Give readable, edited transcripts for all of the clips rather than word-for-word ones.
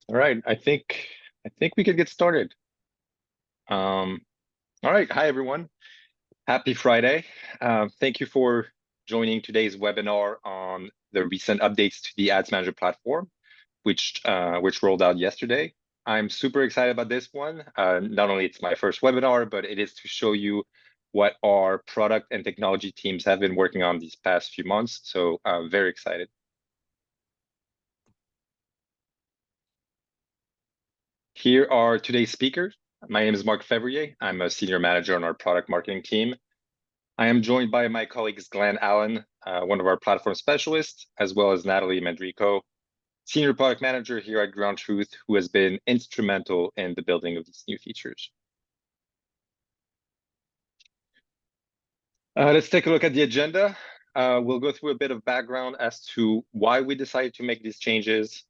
All right, I think we could get started. Um, all right, hi everyone. Happy Friday. Thank you for joining today's webinar on the recent updates to the Ads Manager platform, which rolled out yesterday. I'm super excited about this one. Not only it's my first webinar, but it is to show you what our product and technology teams have been working on these past few months. So very excited. Here are today's speakers. My name is Marc Fevrier. I'm a senior manager on our product marketing team. I am joined by my colleagues Glenn Allen, one of our platform specialists, as well as Natalie Mandrico, senior product manager here at Ground Truth, who has been instrumental in the building of these new features. Let's take a look at the agenda. We'll go through a bit of background as to why we decided to make these changes,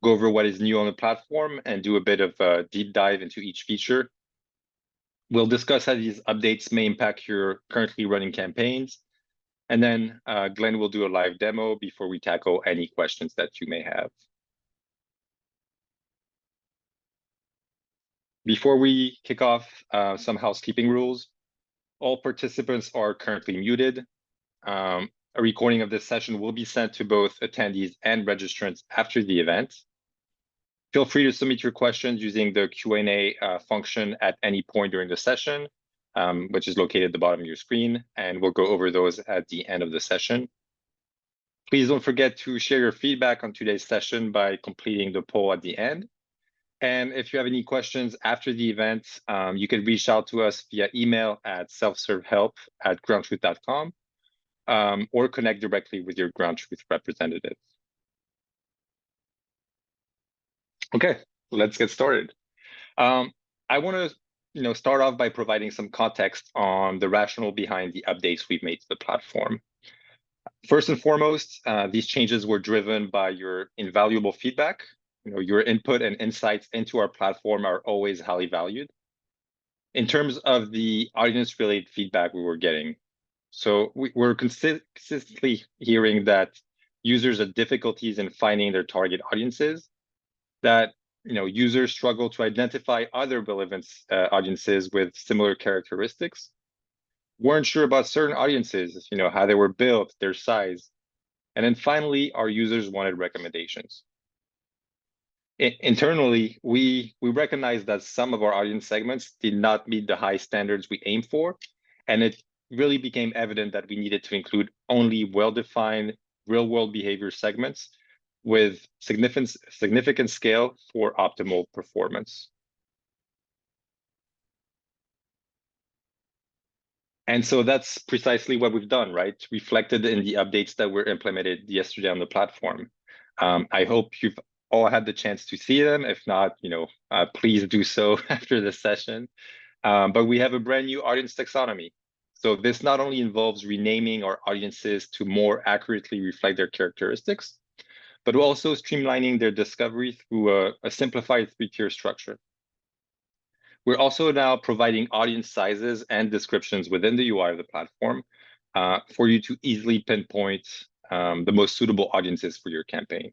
go over what is new on the platform, and do a bit of a deep dive into each feature. We'll discuss how these updates may impact your currently running campaigns. And then Glenn will do a live demo before we tackle any questions that you may have. Before we kick off, some housekeeping rules. All participants are currently muted. A recording of this session will be sent to both attendees and registrants after the event. Feel free to submit your questions using the Q&A function at any point during the session, which is located at the bottom of your screen, and we'll go over those at the end of the session. Please don't forget to share your feedback on today's session by completing the poll at the end. And if you have any questions after the event, you can reach out to us via email at selfservehelp@groundtruth.com or connect directly with your Ground Truth representative. Okay, let's get started. I want to start off by providing some context on the rationale behind the updates we've made to the platform. First and foremost, these changes were driven by your invaluable feedback. Your input and insights into our platform are always highly valued. In terms of the audience-related feedback we were getting, so we're consistently hearing that users have difficulties in finding their target audiences, that users struggle to identify other relevant audiences with similar characteristics, weren't sure about certain audiences, how they were built, their size, and then finally, our users wanted recommendations. Internally, we recognize that some of our audience segments did not meet the high standards we aim for, and it really became evident that we needed to include only well-defined real-world behavior segments with significant scale for optimal performance. And so that's precisely what we've done, right? Reflected in the updates that were implemented yesterday on the platform. I hope you've all had the chance to see them. If not, please do so after this session. But we have a brand new audience taxonomy. So this not only involves renaming our audiences to more accurately reflect their characteristics, but also streamlining their discovery through a simplified three-tier structure. We're also now providing audience sizes and descriptions within the UI of the platform for you to easily pinpoint the most suitable audiences for your campaign.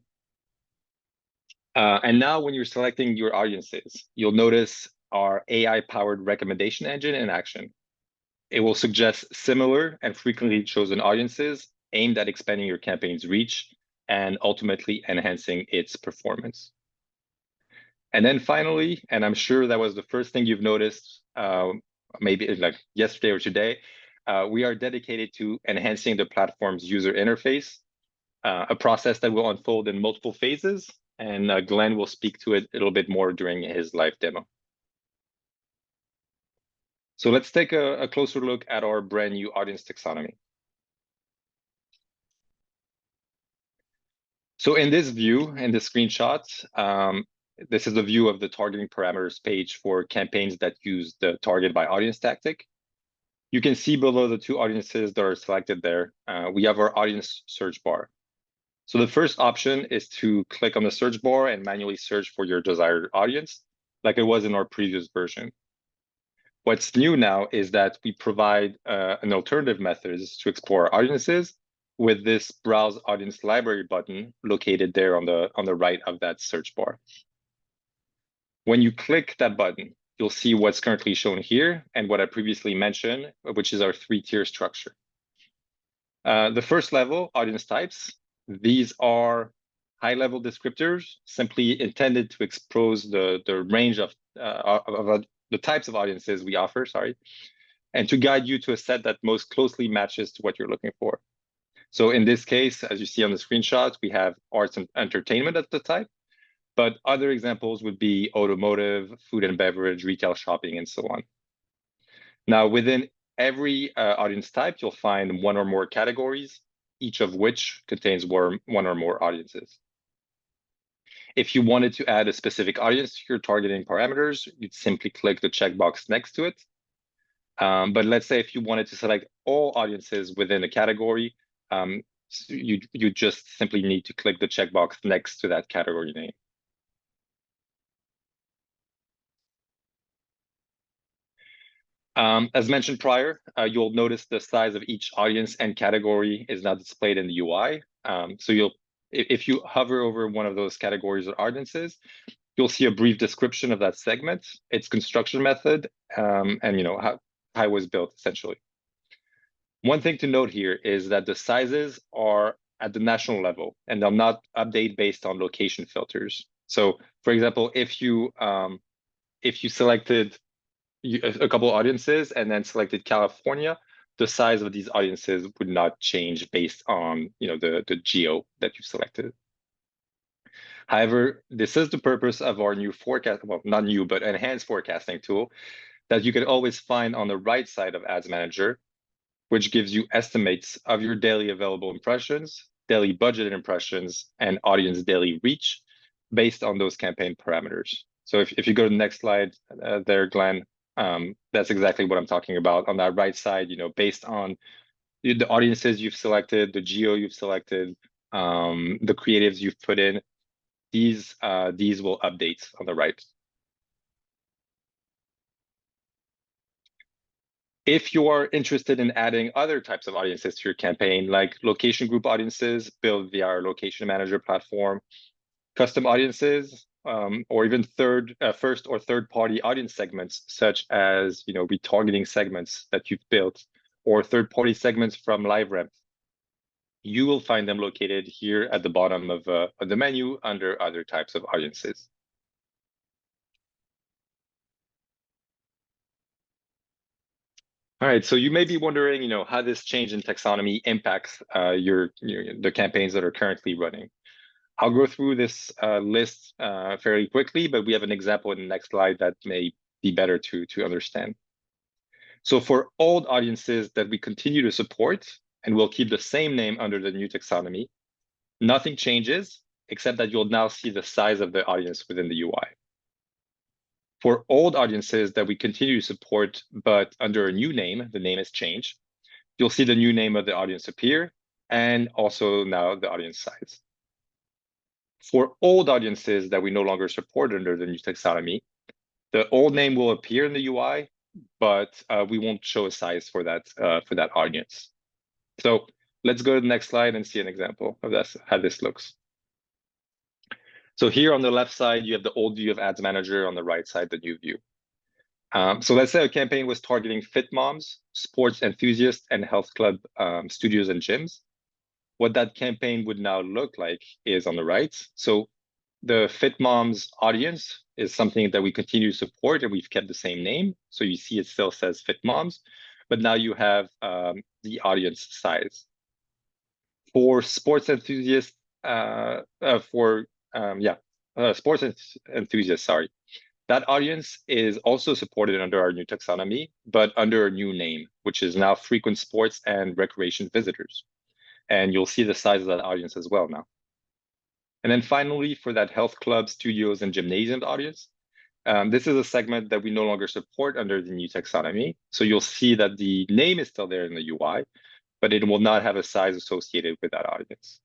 And now when you're selecting your audiences, you'll notice our AI-powered recommendation engine in action. It will suggest similar and frequently chosen audiences aimed at expanding your campaign's reach and ultimately enhancing its performance. And then finally, and I'm sure that was the first thing you've noticed, maybe like yesterday or today, we are dedicated to enhancing the platform's user interface, a process that will unfold in multiple phases, and Glenn will speak to it a little bit more during his live demo. So let's take a closer look at our brand new audience taxonomy. So in this view, in this screenshot, this is the view of the targeting parameters page for campaigns that use the target by audience tactic. You can see below the two audiences that are selected there, we have our audience search bar. So the first option is to click on the search bar and manually search for your desired audience, like it was in our previous version. What's new now is that we provide an alternative method to explore audiences with this Browse Audience Library button located there on the right of that search bar. When you click that button, you'll see what's currently shown here and what I previously mentioned, which is our 3-tier structure. The first level, audience types, these are high-level descriptors simply intended to expose the range of the types of audiences we offer, and to guide you to a set that most closely matches to what you're looking for. So in this case, as you see on the screenshot, we have arts and entertainment as the type, but other examples would be automotive, food and beverage, retail shopping, and so on. Now, within every audience type, you'll find one or more categories, each of which contains one or more audiences. If you wanted to add a specific audience to your targeting parameters, you'd simply click the checkbox next to it. But let's say if you wanted to select all audiences within a category, you just simply need to click the checkbox next to that category name. As mentioned prior, you'll notice the size of each audience and category is now displayed in the UI. So if you hover over one of those categories or audiences, you'll see a brief description of that segment, its construction method, and how it was built essentially. One thing to note here is that the sizes are at the national level and they'll not update based on location filters. So, for example, if you selected a couple audiences and then selected California, the size of these audiences would not change based on the geo that you selected. However, this is the purpose of our new forecast, well, not new, but enhanced forecasting tool that you can always find on the right side of Ads Manager, which gives you estimates of your daily available impressions, daily budgeted impressions, and audience daily reach based on those campaign parameters. So if you go to the next slide there, Glenn, that's exactly what I'm talking about. On that right side, based on the audiences you've selected, the geo you've selected, the creatives you've put in, these will update on the right. If you are interested in adding other types of audiences to your campaign, like location group audiences built via our location manager platform, custom audiences, or even first or third party audience segments, such as retargeting segments that you've built, or third party segments from LiveRamp, you will find them located here at the bottom of the menu under other types of audiences. All right, so you may be wondering, how this change in taxonomy impacts the campaigns that are currently running. I'll go through this list fairly quickly, but we have an example in the next slide that may be better to understand. So for old audiences that we continue to support, and we'll keep the same name under the new taxonomy, nothing changes, except that you'll now see the size of the audience within the UI. For old audiences that we continue to support, but under a new name, the name has changed, you'll see the new name of the audience appear, and also now the audience size. For old audiences that we no longer support under the new taxonomy, the old name will appear in the UI, but we won't show a size for that audience. So let's go to the next slide and see an example of how this looks. So here on the left side, you have the old view of Ads Manager, on the right side, the new view. So let's say a campaign was targeting fit moms, sports enthusiasts, and health club studios and gyms. What that campaign would now look like is on the right. So the fit moms audience is something that we continue to support, and we've kept the same name. So you see it still says fit moms, but now you have the audience size. For sports enthusiasts, sports enthusiasts, sorry. That audience is also supported under our new taxonomy, but under a new name, which is now frequent sports and recreation visitors. And you'll see the size of that audience as well now. And then finally, for that health club, studios, and gymnasium audience, this is a segment that we no longer support under the new taxonomy. So you'll see that the name is still there in the UI, but it will not have a size associated with that audience.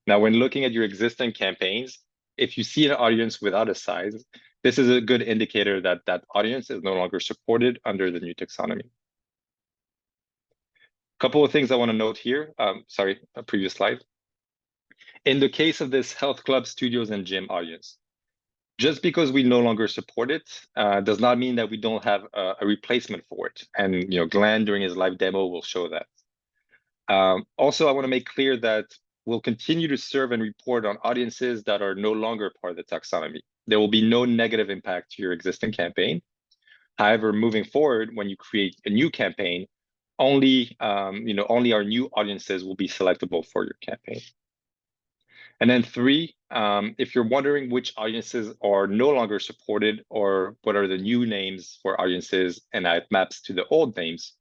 Now, when looking at your existing campaigns, if you see an audience without a size, this is a good indicator that that audience is no longer supported under the new taxonomy. A couple of things I want to note here. Sorry, a previous slide. In the case of this health club, studios, and gym audience, Just because we no longer support it does not mean that we don't have a replacement for it. And Glenn during his live demo will show that. Also, I want to make clear that we'll continue to serve and report on audiences that are no longer part of the taxonomy. There will be no negative impact to your existing campaign. However, moving forward, when you create a new campaign, only only our new audiences will be selectable for your campaign. And then three, if you're wondering which audiences are no longer supported or what are the new names for audiences and how it maps to the old names,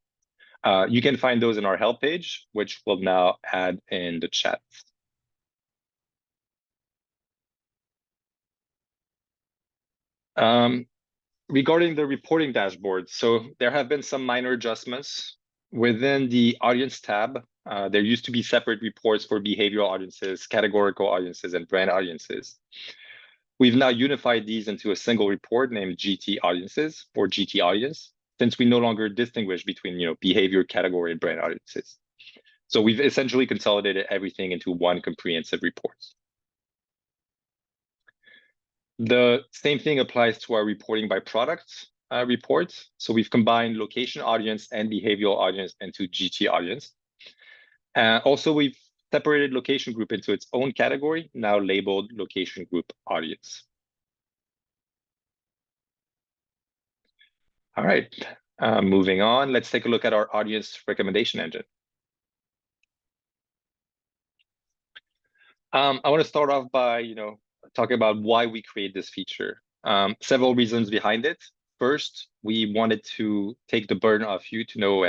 you can find those in our help page, which we'll now add in the chat. Regarding the reporting dashboard, so there have been some minor adjustments. Within the audience tab, there used to be separate reports for behavioral audiences, categorical audiences, and brand audiences. We've now unified these into a single report named GT audiences or GT audience, since we no longer distinguish between behavior, category, and brand audiences. So we've essentially consolidated everything into one comprehensive report. The same thing applies to our reporting by product reports. So we've combined location audience and behavioral audience into GT audience. Also, we've separated location group into its own category, now labeled location group audience. All right, moving on, let's take a look at our audience recommendation engine. I want to start off by talking about why we create this feature. Several reasons behind it. First, we wanted to take the burden off you to know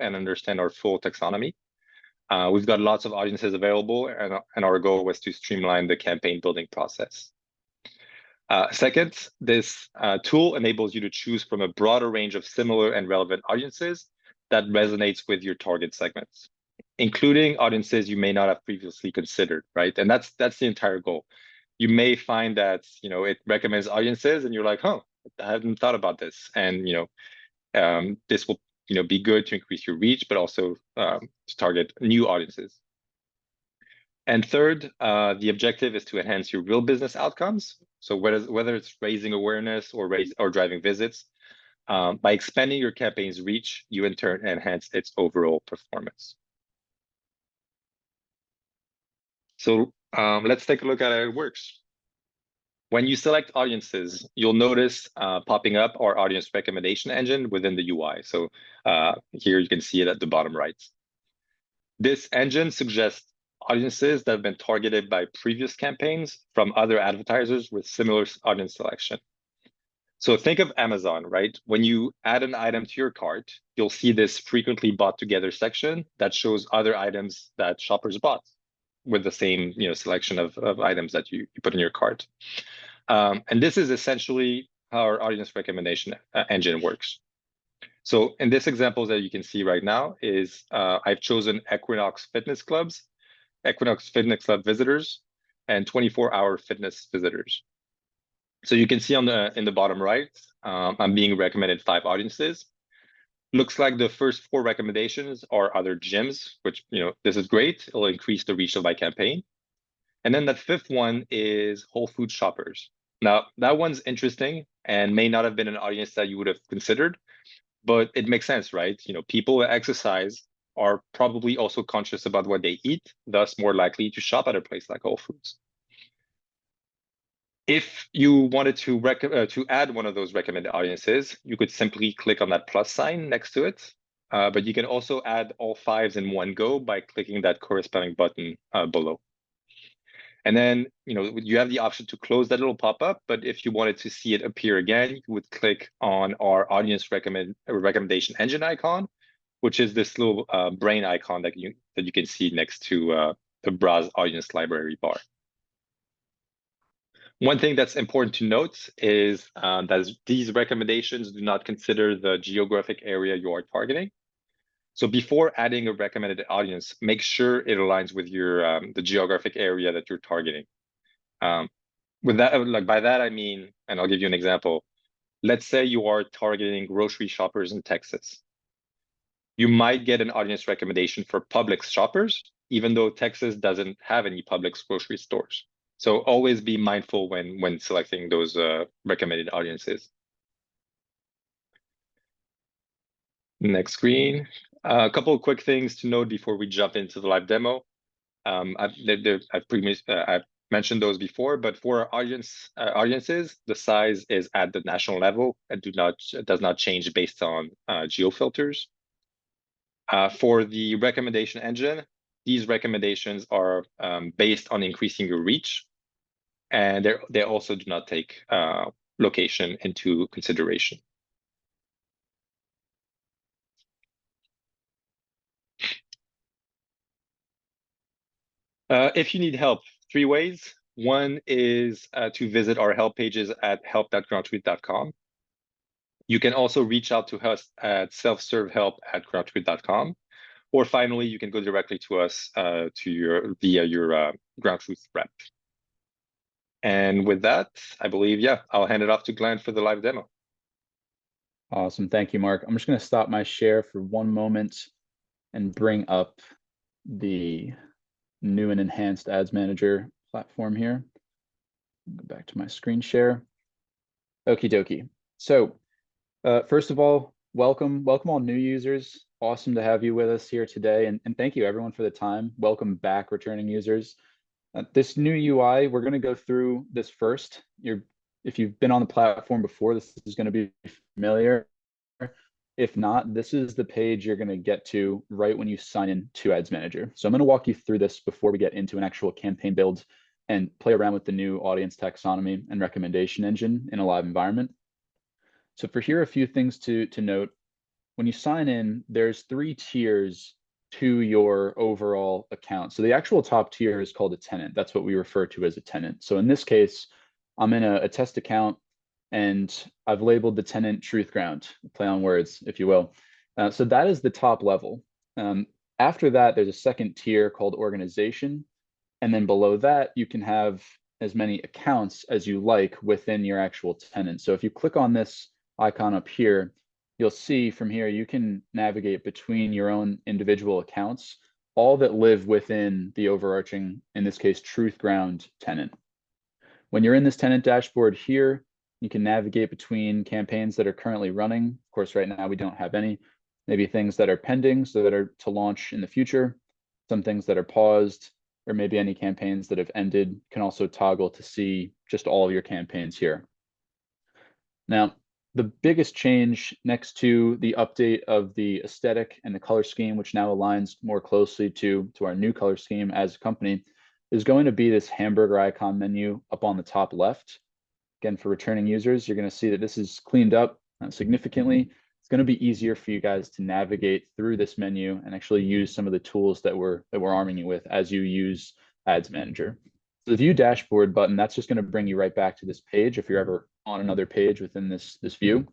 and understand our full taxonomy. We've got lots of audiences available, and our goal was to streamline the campaign building process. Second, this tool enables you to choose from a broader range of similar and relevant audiences that resonates with your target segments, including audiences you may not have previously considered, right? And that's the entire goal. You may find that it recommends audiences, and you're like, "Oh, I hadn't thought about this," and this will be good to increase your reach, but also to target new audiences. And third, the objective is to enhance your real business outcomes. So whether it's raising awareness or driving visits, by expanding your campaign's reach, you in turn enhance its overall performance. So let's take a look at how it works. When you select audiences, you'll notice popping up our audience recommendation engine within the UI. So here you can see it at the bottom right. This engine suggests audiences that have been targeted by previous campaigns from other advertisers with similar audience selection. So think of Amazon, right? When you add an item to your cart, you'll see this frequently bought together section that shows other items that shoppers bought with the same selection of items that you put in your cart. And this is essentially how our audience recommendation engine works. So in this example that you can see right now is I've chosen Equinox Fitness Club visitors, and 24-hour fitness visitors. So you can see in the bottom right, I'm being recommended 5 audiences. Looks like the first 4 recommendations are other gyms, which this is great. It'll increase the reach of my campaign. And then the 5th one is Whole Food shoppers. Now that one's interesting and may not have been an audience that you would have considered, but it makes sense, right? People that exercise are probably also conscious about what they eat, thus more likely to shop at a place like Whole Foods. If you wanted to add one of those recommended audiences, you could simply click on that plus sign next to it. But you can also add all 5s in one go by clicking that corresponding button below. And then you have the option to close that little pop-up, but if you wanted to see it appear again, you would click on our audience recommendation engine icon, which is this little brain icon that you can see next to the browse audience library bar. One thing that's important to note is that these recommendations do not consider the geographic area you are targeting. So before adding a recommended audience, make sure it aligns with your the geographic area that you're targeting. With that, by that I mean, and I'll give you an example. Let's say you are targeting grocery shoppers in Texas. You might get an audience recommendation for Publix shoppers, even though Texas doesn't have any Publix grocery stores. So always be mindful when selecting those recommended audiences. Next screen. A couple of quick things to note before we jump into the live demo. I've mentioned those before, but for audiences, the size is at the national level and does not change based on geo filters. For the recommendation engine, these recommendations are based on increasing your reach, and they also do not take location into consideration. If you need help, 3 ways. One is to visit our help pages at help.groundtruth.com. You can also reach out to us at self-serve-help@groundtruth.com. Or finally, you can go directly to us via your Ground Truth rep. And with that, I believe, yeah, I'll hand it off to Glenn for the live demo. Awesome. Thank you, Mark. I'm just going to stop my share for one moment and bring up the new and enhanced Ads Manager platform here. Go back to my screen share. Okie dokie. So first of all, welcome all new users. Awesome to have you with us here today. And thank you everyone for the time. Welcome back, returning users. This new UI, we're going to go through this first. If you've been on the platform before, this is going to be familiar. If not, this is the page you're going to get to right when you sign in to Ads Manager. So I'm going to walk you through this before we get into an actual campaign build and play around with the new audience taxonomy and recommendation engine in a live environment. So for here, a few things to note. When you sign in, there's 3 tiers to your overall account. So the actual top tier is called a tenant. That's what we refer to as a tenant. So in this case, I'm in a test account and I've labeled the tenant Truth Ground, play on words, if you will. So that is the top level. After that, there's a second tier called organization. And then below that, you can have as many accounts as you like within your actual tenant. So if you click on this icon up here, you'll see from here, you can navigate between your own individual accounts, all that live within the overarching, in this case, Truth Ground tenant. When you're in this tenant dashboard here, you can navigate between campaigns that are currently running. Of course, right now we don't have any. Maybe things that are pending, so that are to launch in the future, some things that are paused, or maybe any campaigns that have ended. You can also toggle to see just all of your campaigns here. Now, the biggest change next to the update of the aesthetic and the color scheme, which now aligns more closely to our new color scheme as a company, is going to be this hamburger icon menu up on the top left. Again, for returning users, you're going to see that this is cleaned up significantly. It's going to be easier for you guys to navigate through this menu and actually use some of the tools that we're arming you with as you use Ads Manager. So the View Dashboard button, that's just going to bring you right back to this page if you're ever on another page within this view.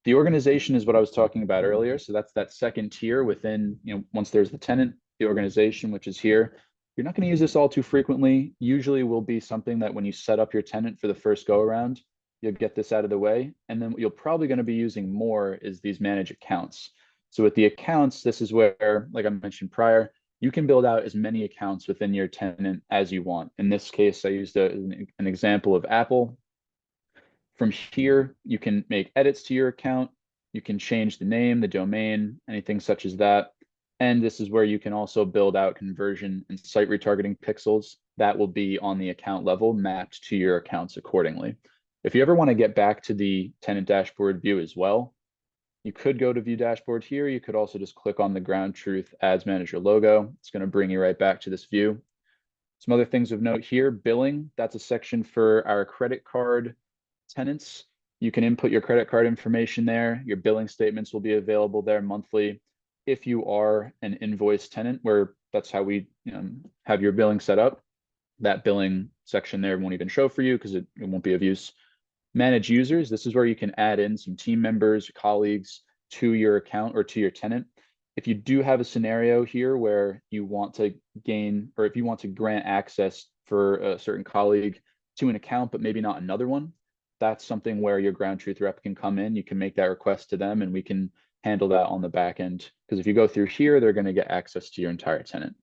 The organization is what I was talking about earlier. So that's that second tier within, once there's the tenant, the organization, which is here. You're not going to use this all too frequently. Usually will be something that when you set up your tenant for the first go around, you'll get this out of the way. And then what you're probably going to be using more is these manage accounts. So with the accounts, this is where, like I mentioned prior, you can build out as many accounts within your tenant as you want. In this case, I used an example of Apple. From here, you can make edits to your account. You can change the name, the domain, anything such as that. And this is where you can also build out conversion and site retargeting pixels that will be on the account level mapped to your accounts accordingly. If you ever want to get back to the tenant dashboard view as well, you could go to View Dashboard here. You could also just click on the Ground Truth Ads Manager logo. It's going to bring you right back to this view. Some other things of note here, billing, that's a section for our credit card tenants. You can input your credit card information there. Your billing statements will be available there monthly. If you are an invoice tenant, where that's how we have your billing set up, that billing section there won't even show for you because it won't be of use. Manage users, this is where you can add in some team members, colleagues to your account or to your tenant. If you do have a scenario here where you want to gain, or if you want to grant access for a certain colleague to an account, but maybe not another one, that's something where your Ground Truth rep can come in. You can make that request to them and we can handle that on the back end. Because if you go through here, they're going to get access to your entire tenant.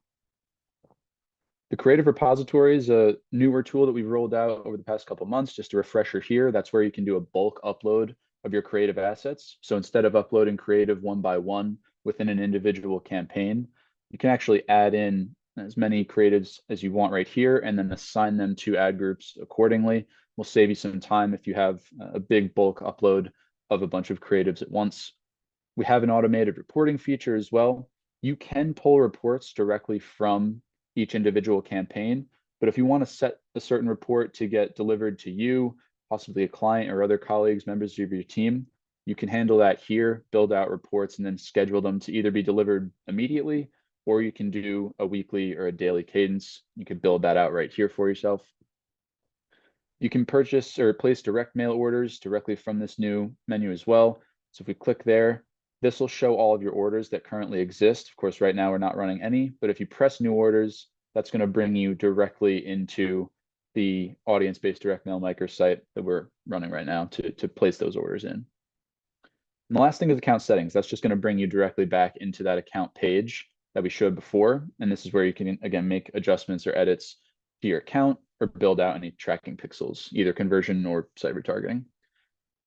The creative repository is a newer tool that we've rolled out over the past couple months. Just a refresher here, that's where you can do a bulk upload of your creative assets. So instead of uploading creative one by one within an individual campaign, you can actually add in as many creatives as you want right here and then assign them to ad groups accordingly. Will save you some time if you have a big bulk upload of a bunch of creatives at once. We have an automated reporting feature as well. You can pull reports directly from each individual campaign, but if you want to set a certain report to get delivered to you, possibly a client or other colleagues, members of your team, you can handle that here, build out reports, and then schedule them to either be delivered immediately, or you can do a weekly or a daily cadence. You could build that out right here for yourself. You can purchase or place direct mail orders directly from this new menu as well. So if we click there, this will show all of your orders that currently exist. Of course, right now we're not running any, but if you press new orders, that's going to bring you directly into the audience-based direct mail microsite that we're running right now to place those orders in. And the last thing is account settings. That's just going to bring you directly back into that account page that we showed before. And this is where you can, again, make adjustments or edits to your account or build out any tracking pixels, either conversion or site retargeting.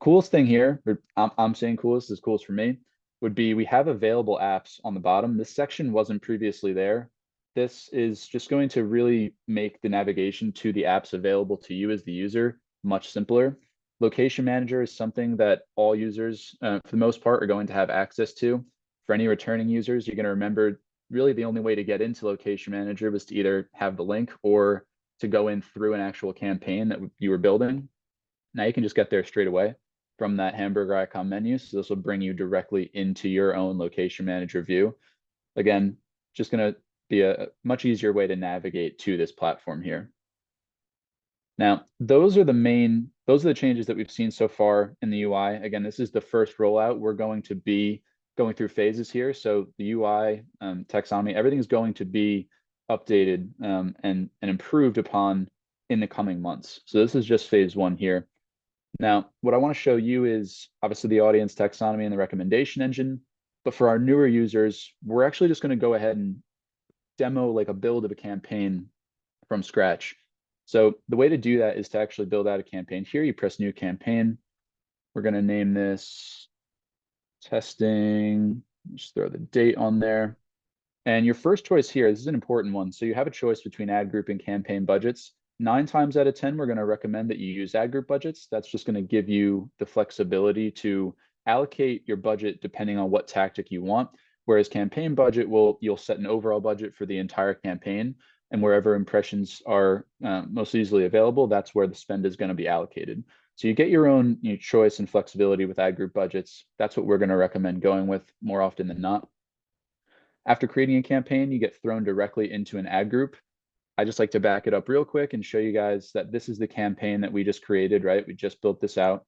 Coolest thing here, or I'm saying coolest is coolest for me, would be we have available apps on the bottom. This section wasn't previously there. This is just going to really make the navigation to the apps available to you as the user much simpler. Location Manager is something that all users, for the most part, are going to have access to. For any returning users, you're going to remember really the only way to get into Location Manager was to either have the link or to go in through an actual campaign that you were building. Now you can just get there straight away from that hamburger icon menu. So this will bring you directly into your own Location Manager view. Again, just going to be a much easier way to navigate to this platform here. Now, those are the changes that we've seen so far in the UI. Again, this is the first rollout. We're going to be going through phases here. So the UI, taxonomy, everything is going to be updated and improved upon in the coming months. So this is just phase one here. Now, what I want to show you is obviously the audience taxonomy and the recommendation engine. But for our newer users, we're actually just going to go ahead and demo like a build of a campaign from scratch. So the way to do that is to actually build out a campaign. Here you press new campaign. We're going to name this testing. Just throw the date on there. And your first choice here, this is an important one. So you have a choice between ad group and campaign budgets. 9 times out of 10, we're going to recommend that you use ad group budgets. That's just going to give you the flexibility to allocate your budget depending on what tactic you want. Whereas campaign budget you'll set an overall budget for the entire campaign, and wherever impressions are most easily available, that's where the spend is going to be allocated. So you get your own choice and flexibility with ad group budgets. That's what we're going to recommend going with more often than not. After creating a campaign, you get thrown directly into an ad group. I just like to back it up real quick and show you guys that this is the campaign that we just created, right? We just built this out.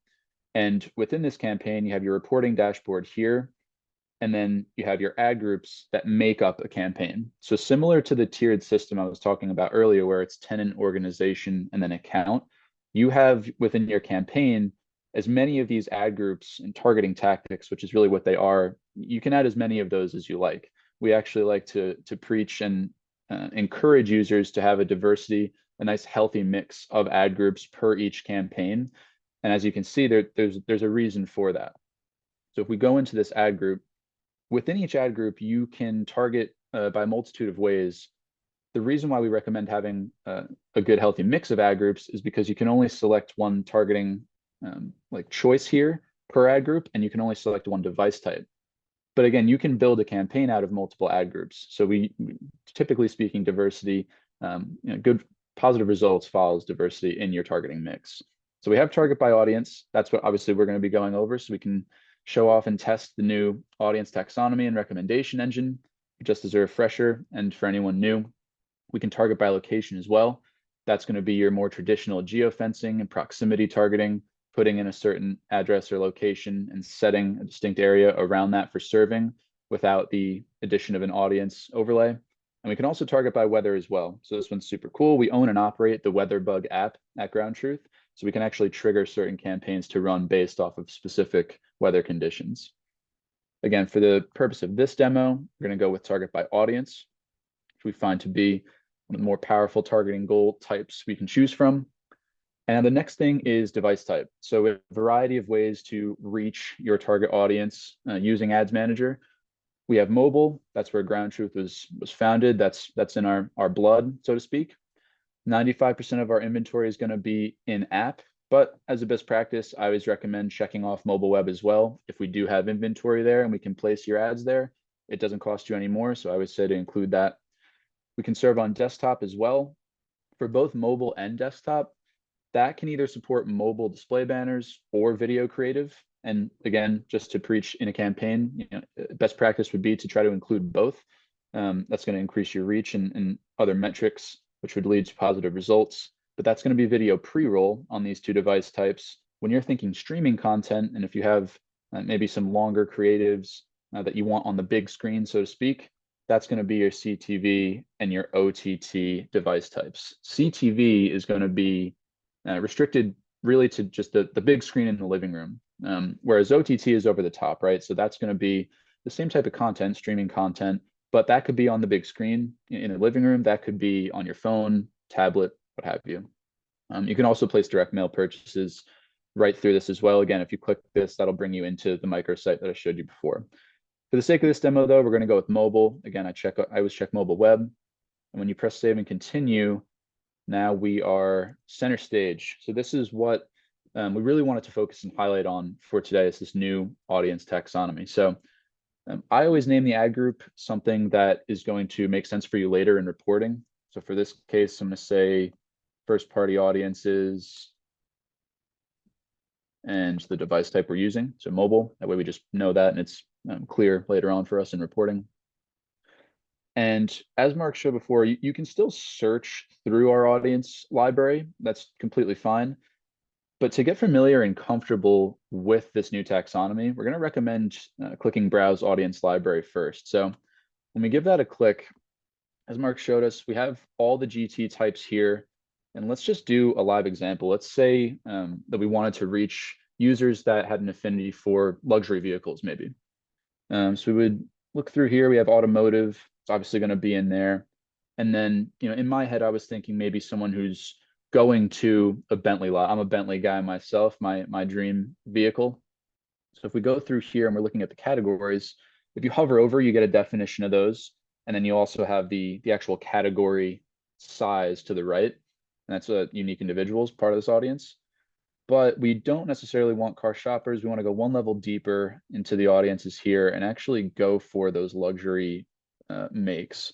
And within this campaign, you have your reporting dashboard here, and then you have your ad groups that make up a campaign. So similar to the tiered system I was talking about earlier, where it's tenant, organization, and then account, you have within your campaign as many of these ad groups and targeting tactics, which is really what they are. You can add as many of those as you like. We actually like to preach and encourage users to have a diversity, a nice healthy mix of ad groups per each campaign. And as you can see, there's a reason for that. So if we go into this ad group, within each ad group, you can target by a multitude of ways. The reason why we recommend having a good healthy mix of ad groups is because you can only select one targeting like choice here per ad group, and you can only select one device type. But again, you can build a campaign out of multiple ad groups. So we typically speaking, diversity, good positive results follows diversity in your targeting mix. So we have target by audience. That's what obviously we're going to be going over, so we can show off and test the new audience taxonomy and recommendation engine. Just as a refresher, and for anyone new, we can target by location as well. That's going to be your more traditional geofencing and proximity targeting, putting in a certain address or location and setting a distinct area around that for serving without the addition of an audience overlay. And we can also target by weather as well. So this one's super cool. We own and operate the WeatherBug app at Ground Truth. So we can actually trigger certain campaigns to run based off of specific weather conditions. Again, for the purpose of this demo, we're going to go with target by audience, which we find to be one of the more powerful targeting goal types we can choose from. And the next thing is device type. So a variety of ways to reach your target audience using Ads Manager. We have mobile. That's where Ground Truth was founded. That's in our blood, so to speak. 95% of our inventory is going to be in app, but as a best practice, I always recommend checking off mobile web as well. If we do have inventory there and we can place your ads there, it doesn't cost you any more. So I would say to include that. We can serve on desktop as well. For both mobile and desktop, that can either support mobile display banners or video creative. And again, just to preach in a campaign, best practice would be to try to include both. That's going to increase your reach and other metrics, which would lead to positive results. But that's going to be video pre-roll on these two device types. When you're thinking streaming content, and if you have maybe some longer creatives that you want on the big screen, so to speak, that's going to be your CTV and your OTT device types. CTV is going to be restricted really to just the big screen in the living room, whereas OTT is over the top, right? So that's going to be the same type of content, streaming content, but that could be on the big screen in the living room. That could be on your phone, tablet, what have you. You can also place direct mail purchases right through this as well. Again, if you click this, that'll bring you into the microsite that I showed you before. For the sake of this demo, though, we're going to go with mobile. Again, I always check mobile web. And when you press save and continue, now we are center stage. So this is what we really wanted to focus and highlight on for today, is this new audience taxonomy. So I always name the ad group something that is going to make sense for you later in reporting. So for this case, I'm going to say first party audiences and the device type we're using. So mobile, that way we just know that and it's clear later on for us in reporting. And as Mark showed before, you can still search through our audience library. That's completely fine. But to get familiar and comfortable with this new taxonomy, we're going to recommend clicking Browse Audience Library first. So when we give that a click, as Mark showed us, we have all the GT types here. And let's just do a live example. Let's say that we wanted to reach users that had an affinity for luxury vehicles, maybe. So we would look through here. We have automotive. It's obviously going to be in there. And then, in my head, I was thinking maybe someone who's going to a Bentley lot. I'm a Bentley guy myself, my dream vehicle. So if we go through here and we're looking at the categories, if you hover over, you get a definition of those. And then you also have the actual category size to the right. And that's a unique individuals, part of this audience. But we don't necessarily want car shoppers. We want to go one level deeper into the audiences here and actually go for those luxury makes.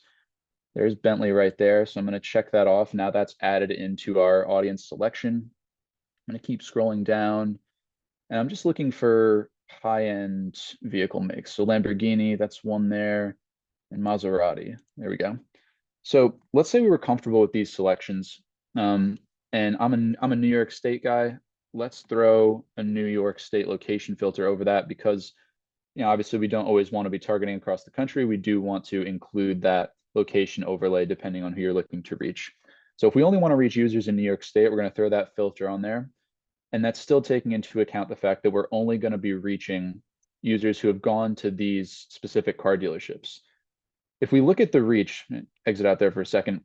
There's Bentley right there. So I'm going to check that off. Now that's added into our audience selection. I'm going to keep scrolling down. And I'm just looking for high-end vehicle makes. So Lamborghini, that's one there. And Maserati. There we go. So let's say we were comfortable with these selections. And I'm a New York State guy. Let's throw a New York State location filter over that because obviously we don't always want to be targeting across the country. We do want to include that location overlay depending on who you're looking to reach. So if we only want to reach users in New York State, we're going to throw that filter on there. And that's still taking into account the fact that we're only going to be reaching users who have gone to these specific car dealerships. If we look at the reach, exit out there for a second,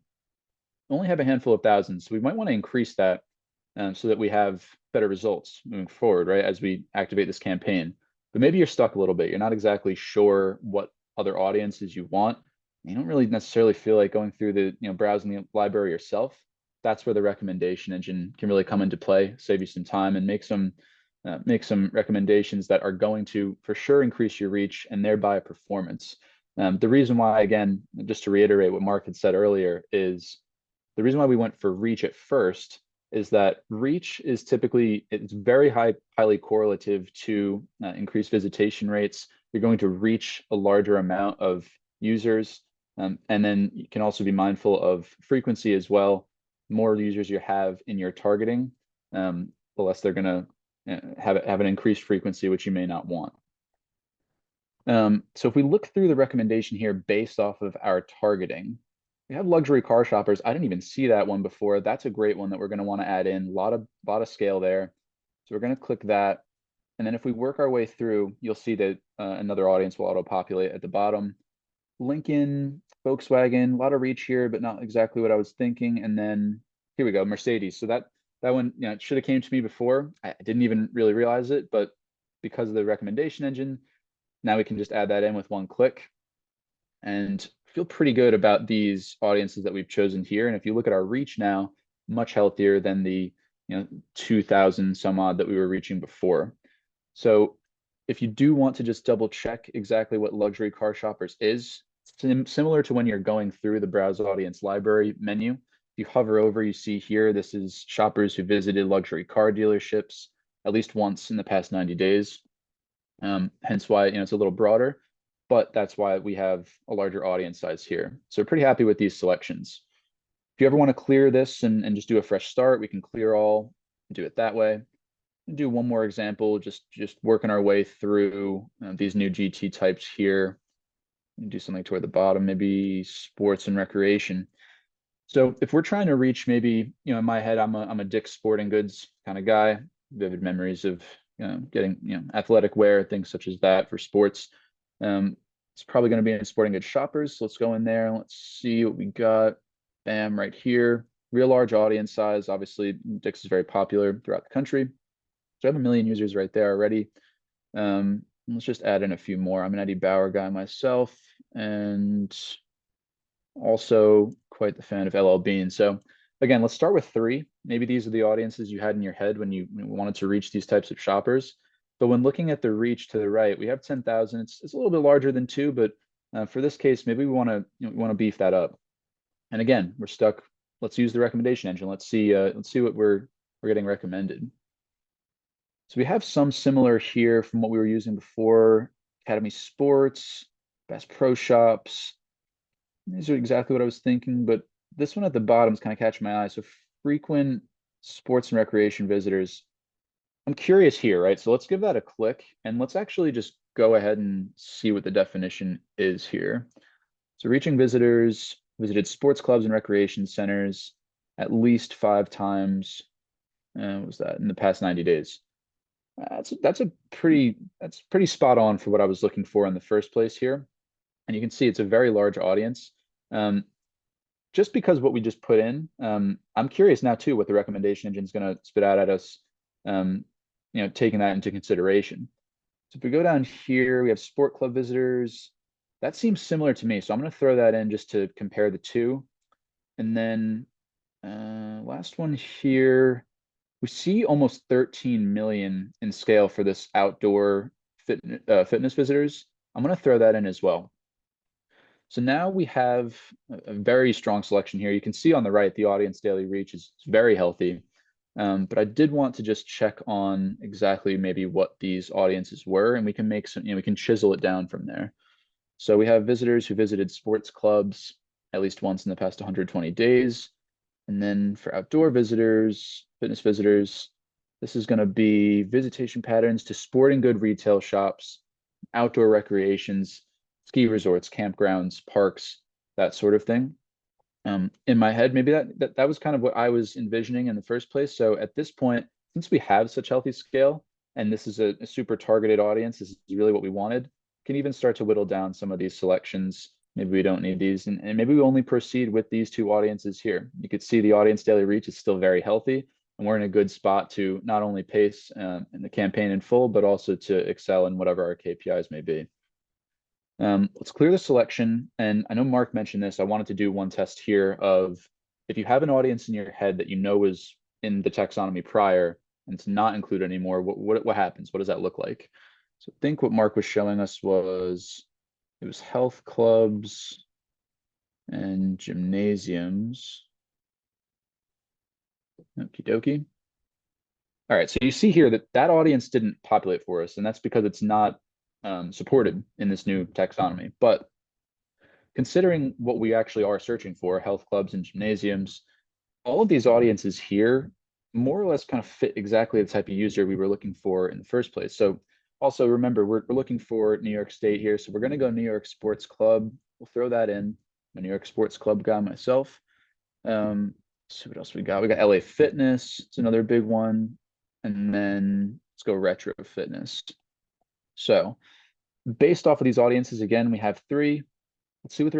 only have a handful of thousands. So we might want to increase that so that we have better results moving forward, right, as we activate this campaign. But maybe you're stuck a little bit. You're not exactly sure what other audiences you want. You don't really necessarily feel like going through the, browsing the library yourself. That's where the recommendation engine can really come into play, save you some time and make some recommendations that are going to for sure increase your reach and thereby performance. The reason why, again, just to reiterate what Mark had said earlier, is the reason why we went for reach at first is that reach is it's very highly correlative to increased visitation rates. You're going to reach a larger amount of users. And then you can also be mindful of frequency as well. The more users you have in your targeting, the less they're going to have an increased frequency, which you may not want. So if we look through the recommendation here based off of our targeting, we have luxury car shoppers. I didn't even see that one before. That's a great one that we're going to want to add in. A lot of scale there. So we're going to click that. And then if we work our way through, you'll see that another audience will auto-populate at the bottom. Lincoln, Volkswagen, a lot of reach here, but not exactly what I was thinking. And then here we go, Mercedes. So that one, it should have came to me before. I didn't even really realize it, but because of the recommendation engine, now we can just add that in with one click and feel pretty good about these audiences that we've chosen here. And if you look at our reach now, much healthier than the 2,000 some odd that we were reaching before. So if you do want to just double check exactly what luxury car shoppers is, similar to when you're going through the browse audience library menu, if you hover over, you see here, this is shoppers who visited luxury car dealerships at least once in the past 90 days. Hence why it's a little broader, but that's why we have a larger audience size here. So we're pretty happy with these selections. If you ever want to clear this and just do a fresh start, we can clear all and do it that way. Do one more example, just working our way through these new GT types here. Do something toward the bottom, maybe sports and recreation. So if we're trying to reach maybe, in my head, I'm a Dick's Sporting Goods kind of guy, vivid memories of getting athletic wear, things such as that for sports. It's probably going to be in sporting goods shoppers. So let's go in there and let's see what we got. Bam, right here. Real large audience size. Obviously, Dick's is very popular throughout the country. So I have 1 million users right there already. Let's just add in a few more. I'm an Eddie Bauer guy myself, and also quite the fan of LL Bean. So again, let's start with 3. Maybe these are the audiences you had in your head when you wanted to reach these types of shoppers. But when looking at the reach to the right, we have 10,000. It's a little bit larger than 2, but for this case, maybe we want to beef that up. And again, we're stuck. Let's use the recommendation engine. Let's see what we're getting recommended. So we have some similar here from what we were using before. Academy Sports, Best Pro Shops. These are exactly what I was thinking, but this one at the bottom is kind of catching my eye. So frequent sports and recreation visitors. I'm curious here, right? So let's give that a click and let's actually just go ahead and see what the definition is here. So reaching visitors, visited sports clubs and recreation centers at least 5 times. What was that in the past 90 days? That's pretty spot on for what I was looking for in the first place here. And you can see it's a very large audience. Just because what we just put in, I'm curious now too what the recommendation engine is going to spit out at us, taking that into consideration. So if we go down here, we have sport club visitors. That seems similar to me. So I'm going to throw that in just to compare the two. And then last one here, we see almost 13 million in scale for this outdoor fitness visitors. I'm going to throw that in as well. So now we have a very strong selection here. You can see on the right, the audience daily reach is very healthy. But I did want to just check on exactly maybe what these audiences were, and we can make some, we can chisel it down from there. So we have visitors who visited sports clubs at least once in the past 120 days. And then for outdoor visitors, fitness visitors, this is going to be visitation patterns to sporting good retail shops, outdoor recreations, ski resorts, campgrounds, parks, that sort of thing. In my head, maybe that was kind of what I was envisioning in the first place. So at this point, since we have such healthy scale, and this is a super targeted audience, this is really what we wanted, can even start to whittle down some of these selections. Maybe we don't need these, and maybe we only proceed with these 2 audiences here. You could see the audience daily reach is still very healthy, and we're in a good spot to not only pace in the campaign in full, but also to excel in whatever our KPIs may be. Let's clear the selection. And I know Mark mentioned this. I wanted to do one test here of if you have an audience in your head that was in the taxonomy prior and it's not included anymore, what happens? What does that look like? So I think what Mark was showing us was it was health clubs and gymnasiums. Okie dokie. All right, so you see here that audience didn't populate for us, and that's because it's not supported in this new taxonomy. But considering what we actually are searching for, health clubs and gymnasiums, all of these audiences here more or less kind of fit exactly the type of user we were looking for in the first place. So also remember, we're looking for New York State here. So we're going to go New York Sports Club. We'll throw that in. I'm a New York Sports Club guy myself. So what else we got? We got LA Fitness. It's another big one. And then let's go Retro Fitness. So based off of these audiences, again, we have 3. let's see what the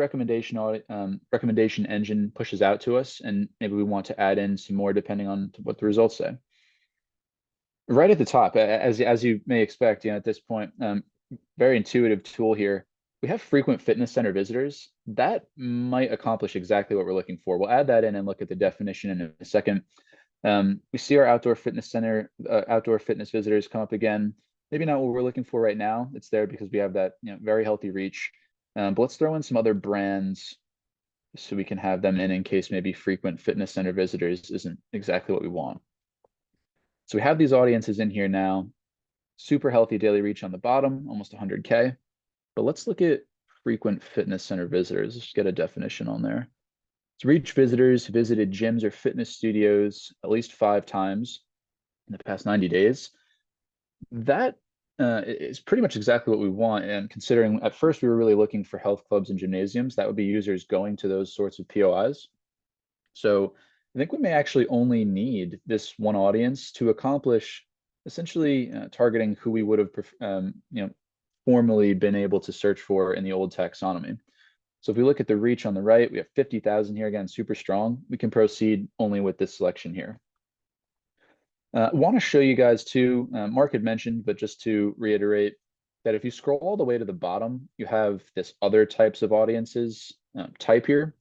recommendation engine pushes out to us, and maybe we want to add in some more depending on what the results say. Right at the top, as you may expect, at this point, very intuitive tool here. We have frequent fitness center visitors. That might accomplish exactly what we're looking for. We'll add that in and look at the definition in a second. We see our outdoor fitness visitors come up again. Maybe not what we're looking for right now. It's there because we have that very healthy reach. But let's throw in some other brands so we can have them in case maybe frequent fitness center visitors isn't exactly what we want. So we have these audiences in here now. Super healthy daily reach on the bottom, almost 100K. But let's look at frequent fitness center visitors. Let's get a definition on there. It's reach visitors who visited gyms or fitness studios at least 5 times in the past 90 days. That is pretty much exactly what we want. And considering at first we were really looking for health clubs and gymnasiums, that would be users going to those sorts of POIs. So I think we may actually only need this one audience to accomplish essentially targeting who we would have formerly been able to search for in the old taxonomy. So if we look at the reach on the right, we have 50,000 here, again, super strong. We can proceed only with this selection here. I want to show you guys too, Mark had mentioned, but just to reiterate, that if you scroll all the way to the bottom, you have this other types of audiences type here.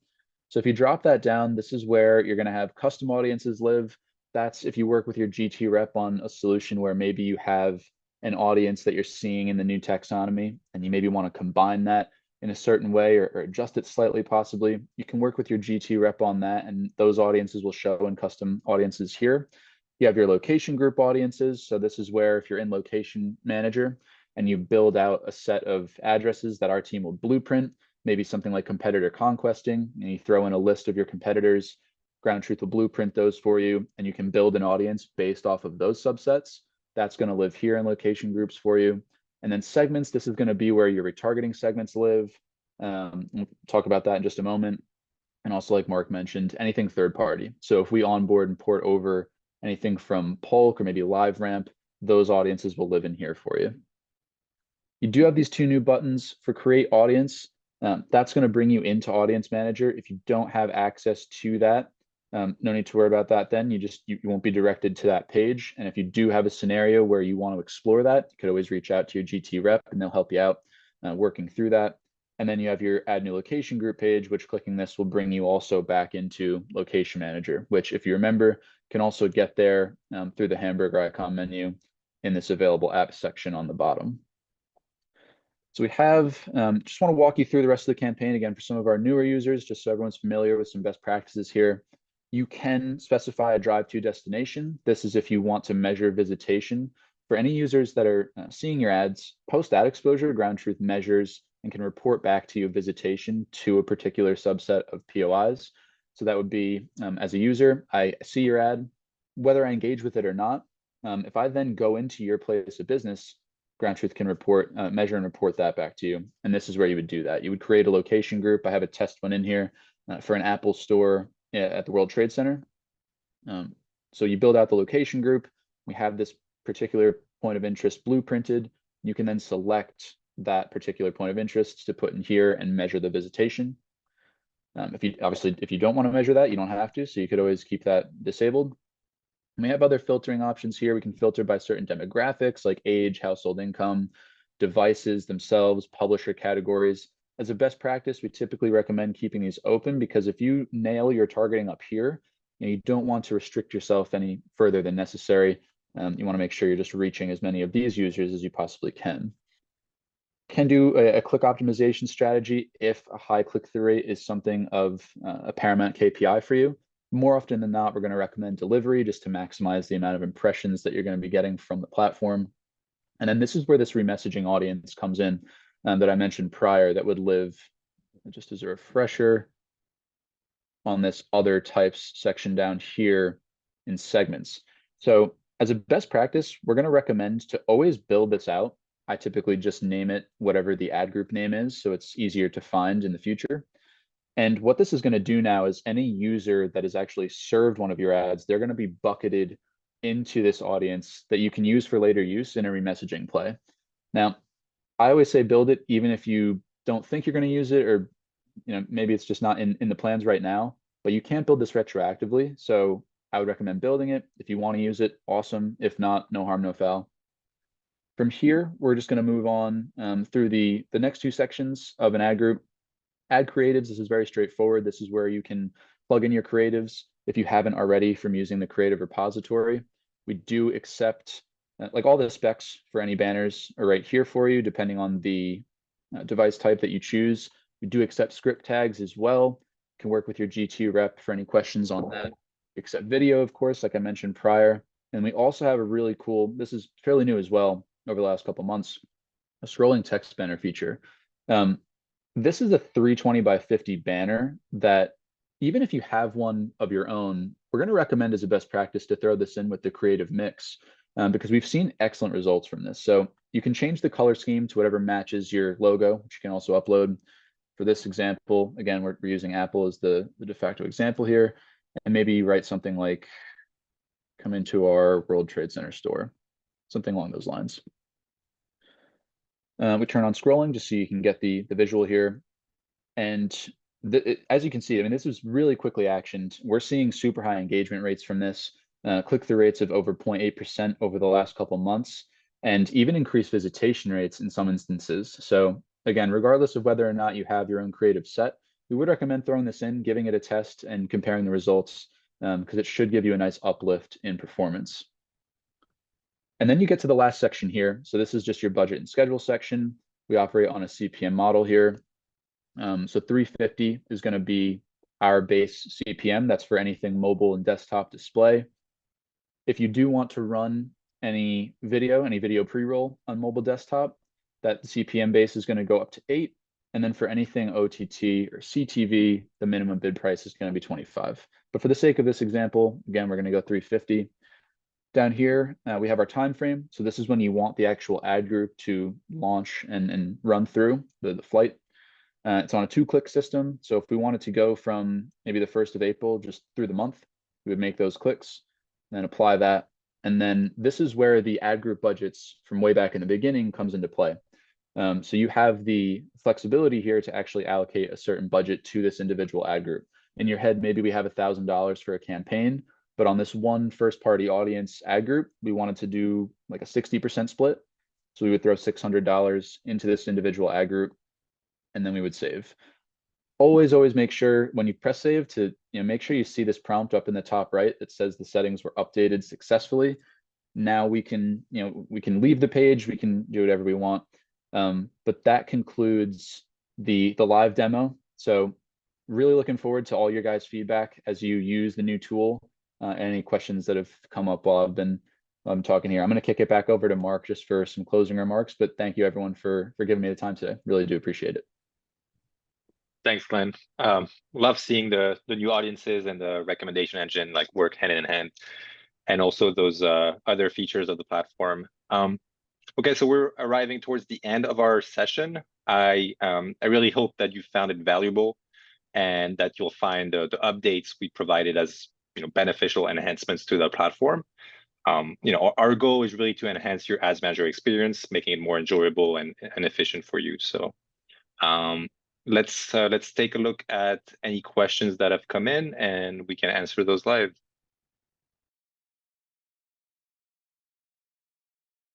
So if you drop that down, this is where you're going to have custom audiences live. That's if you work with your GT rep on a solution where maybe you have an audience that you're seeing in the new taxonomy, and you maybe want to combine that in a certain way or adjust it slightly possibly. You can work with your GT rep on that, and those audiences will show in custom audiences here. You have your location group audiences. So this is where if you're in Location Manager and you build out a set of addresses that our team will blueprint, maybe something like competitor conquesting, and you throw in a list of your competitors, Ground Truth will blueprint those for you, and you can build an audience based off of those subsets. That's going to live here in location groups for you. And then segments, this is going to be where your retargeting segments live. We'll talk about that in just a moment. And also, like Mark mentioned, anything third party. So if we onboard and port over anything from Polk or maybe LiveRamp, those audiences will live in here for you. You do have these 2 new buttons for create audience. That's going to bring you into Audience Manager. If you don't have access to that, no need to worry about that then. You won't be directed to that page. And if you do have a scenario where you want to explore that, you could always reach out to your GT rep and they'll help you out working through that. And then you have your add new location group page, which clicking this will bring you also back into Location Manager, which if you remember, can also get there through the hamburger icon menu in this available apps section on the bottom. So we have, just want to walk you through the rest of the campaign again for some of our newer users, just so everyone's familiar with some best practices here. You can specify a drive to destination. This is if you want to measure visitation. For any users that are seeing your ads, post ad exposure, Ground Truth measures and can report back to you visitation to a particular subset of POIs. So that would be, as a user, I see your ad, whether I engage with it or not. If I then go into your place of business, Ground Truth can measure and report that back to you. And this is where you would do that. You would create a location group. I have a test one in here for an Apple store at the World Trade Center. So you build out the location group. We have this particular point of interest blueprinted. You can then select that particular point of interest to put in here and measure the visitation. If you don't want to measure that, you don't have to. So you could always keep that disabled. And we have other filtering options here. We can filter by certain demographics like age, household income, devices themselves, publisher categories. As a best practice, we typically recommend keeping these open because if you nail your targeting up here, you don't want to restrict yourself any further than necessary. You want to make sure you're just reaching as many of these users as you possibly can. Can do a click optimization strategy if a high click-through rate is something of a paramount KPI for you. More often than not, we're going to recommend delivery just to maximize the amount of impressions that you're going to be getting from the platform. And then this is where this remessaging audience comes in that I mentioned prior that would live, just as a refresher, on this other types section down here in segments. So as a best practice, we're going to recommend to always build this out. I typically just name it whatever the ad group name is, so it's easier to find in the future. And what this is going to do now is any user that has actually served one of your ads, they're going to be bucketed into this audience that you can use for later use in a remessaging play. Now, I always say build it even if you don't think you're going to use it or maybe it's just not in the plans right now, but you can't build this retroactively. So I would recommend building it. If you want to use it, awesome. If not, no harm, no foul. From here, we're just going to move on through the next two sections of an ad group. Add creatives, this is very straightforward. This is where you can plug in your creatives if you haven't already from using the creative repository. We do accept, like all the specs for any banners are right here for you, depending on the device type that you choose. We do accept script tags as well. You can work with your G2 rep for any questions on that. We accept video, of course, like I mentioned prior. And we also have a really cool, this is fairly new as well over the last couple months, a scrolling text banner feature. This is a 320 by 50 banner that even if you have one of your own, we're going to recommend as a best practice to throw this in with the creative mix because we've seen excellent results from this. So you can change the color scheme to whatever matches your logo, which you can also upload. For this example, again, we're using Apple as the de facto example here, and maybe write something like, come into our World Trade Center store, something along those lines. We turn on scrolling just so you can get the visual here. And as you can see, I mean, this was really quickly actioned. We're seeing super high engagement rates from this, click-through rates of over 0.8% over the last couple months, and even increased visitation rates in some instances. So again, regardless of whether or not you have your own creative set, we would recommend throwing this in, giving it a test, and comparing the results because it should give you a nice uplift in performance. And then you get to the last section here. So this is just your budget and schedule section. We operate on a CPM model here. So 350 is going to be our base CPM. That's for anything mobile and desktop display. If you do want to run any video pre-roll on mobile desktop, that CPM base is going to go up to 8. And then for anything OTT or CTV, the minimum bid price is going to be 25. But for the sake of this example, again, we're going to go 350. Down here, we have our time frame. So this is when you want the actual ad group to launch and run through the flight. It's on a 2-click system. So if we wanted to go from maybe the 1st of April just through the month, we would make those clicks, then apply that. And then this is where the ad group budgets from way back in the beginning comes into play. So you have the flexibility here to actually allocate a certain budget to this individual ad group. In your head, maybe we have $1,000 for a campaign, but on this one first-party audience ad group, we wanted to do like a 60% split. So we would throw $600 into this individual ad group, and then we would save. Always make sure when you press save to make sure you see this prompt up in the top right that says the settings were updated successfully. Now we can leave the page, we can do whatever we want. But that concludes the live demo. So really looking forward to all your guys' feedback as you use the new tool. Any questions that have come up while I've been talking here. I'm going to kick it back over to Mark just for some closing remarks, but thank you everyone for giving me the time today. Really do appreciate it. Thanks, Glenn. Love seeing the new audiences and the recommendation engine like work hand in hand, and also those other features of the platform. Okay, so we're arriving towards the end of our session. I really hope that you found it valuable and that you'll find the updates we provided as beneficial enhancements to the platform. Our goal is really to enhance your ads manager experience, making it more enjoyable and efficient for you. So let's take a look at any questions that have come in, and we can answer those live.